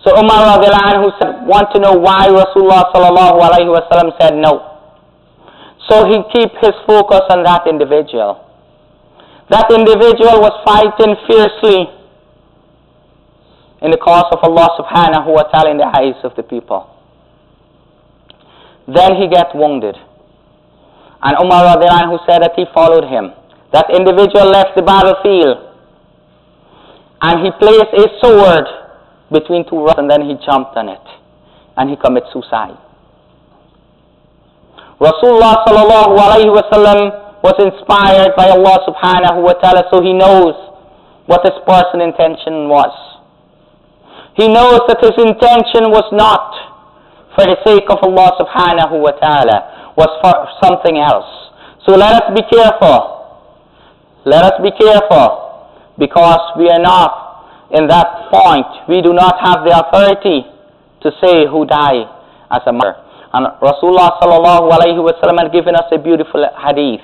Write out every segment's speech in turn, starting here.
So Umar radiallahu anhu said, want to know why Rasulullah sallallahu alayhi wa sallam said no. So he keep his focus on that individual. That individual was fighting fiercely in the cause of Allah subhanahu wa ta'ala in the eyes of the people. Then he got wounded. And Umar radiallahu anhu said that he followed him. That individual left the battlefield and he placed a sword between two rocks and then he jumped on it and he committed suicide. Rasulullah sallallahu alayhi wa sallam was inspired by Allah subhanahu wa ta'ala, so he knows what his person's intention was. He knows that his intention was not for the sake of Allah subhanahu wa ta'ala, was for something else. So let us be careful. Let us be careful, because we are not in that point. We do not have the authority to say who died as a martyr. And Rasulullah sallallahu alayhi wa sallam had given us a beautiful hadith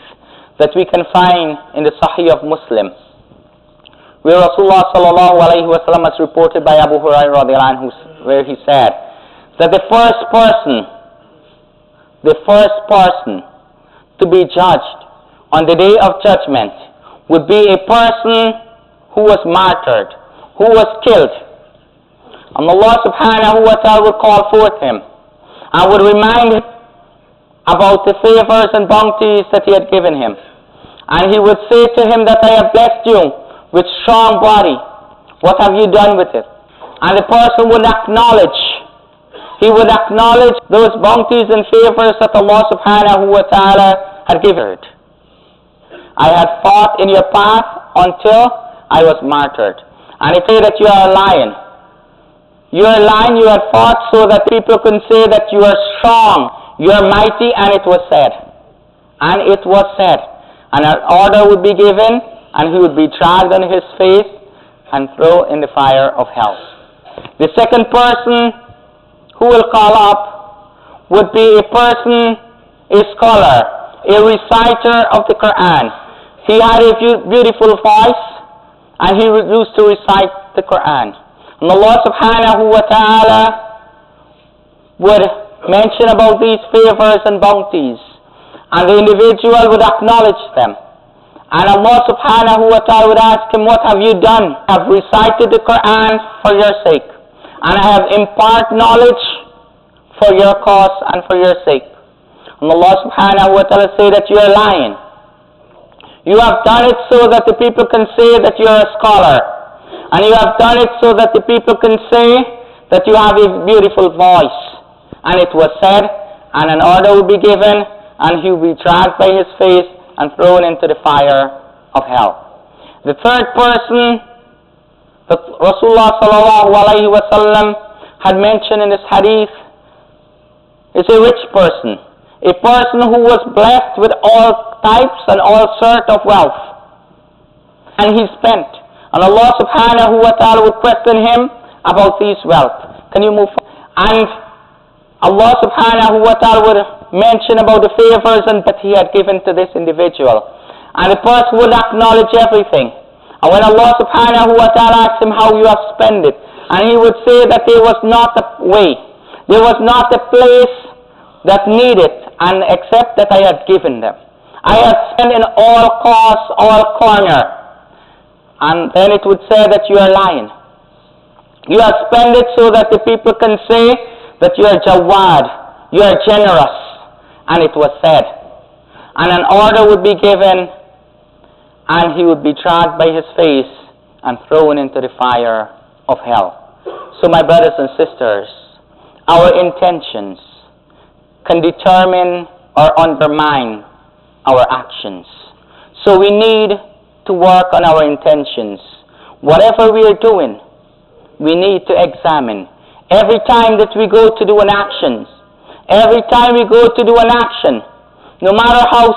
that we can find in the Sahih of Muslim, where Rasulullah sallallahu alayhi wa sallam is reported by Abu Hurairah radiallahu anhu, where he said that the first person to be judged on the day of judgment would be a person who was martyred, who was killed. And Allah subhanahu wa ta'ala would call forth him and would remind him about the favors and bounties that he had given him. And he would say to him that I have blessed you with strong body. What have you done with it? And the person would acknowledge, he would acknowledge those bounties and favors that Allah subhanahu wa ta'ala had given. I had fought in your path until I was martyred. And he said that you are lying. You are lying, you had fought so that people can say that you are strong, you are mighty, and it was said. And it was said. And an order would be given, and he would be dragged on his face and thrown in the fire of hell. The second person who will call up would be a person, a scholar, a reciter of the Quran. He had a beautiful voice and he used to recite the Quran. And Allah subhanahu wa ta'ala would mention about these favors and bounties, and the individual would acknowledge them. And Allah subhanahu wa ta'ala would ask him, what have you done? I have recited the Quran for your sake, and I have imparted knowledge for your cause and for your sake. And Allah subhanahu wa ta'ala say that you are lying. You have done it so that the people can say that you are a scholar. And you have done it so that the people can say that you have a beautiful voice. And it was said, and an order will be given, and he will be dragged by his face and thrown into the fire of hell. The third person that Rasulullah sallallahu alayhi wa sallam had mentioned in this hadith is a rich person. A person who was blessed with all types and all sorts of wealth. And he spent. And Allah subhanahu wa ta'ala would question him about these wealth. Can you move forward? And Allah subhanahu wa ta'ala would mention about the favors that he had given to this individual. And the person would acknowledge everything. And when Allah subhanahu wa ta'ala asked him how you have spent it, and he would say that there was not a way, there was not a place that needed, and except that I had given them. I had spent in all costs, all corner. And then it would say that you are lying. You have spent it so that the people can say that you are jawad, you are generous. And it was said. And an order would be given, and he would be dragged by his face and thrown into the fire of hell. So my brothers and sisters, our intentions can determine or undermine our actions. So we need to work on our intentions. Whatever we are doing, we need to examine. Every time that we go to do an action, no matter how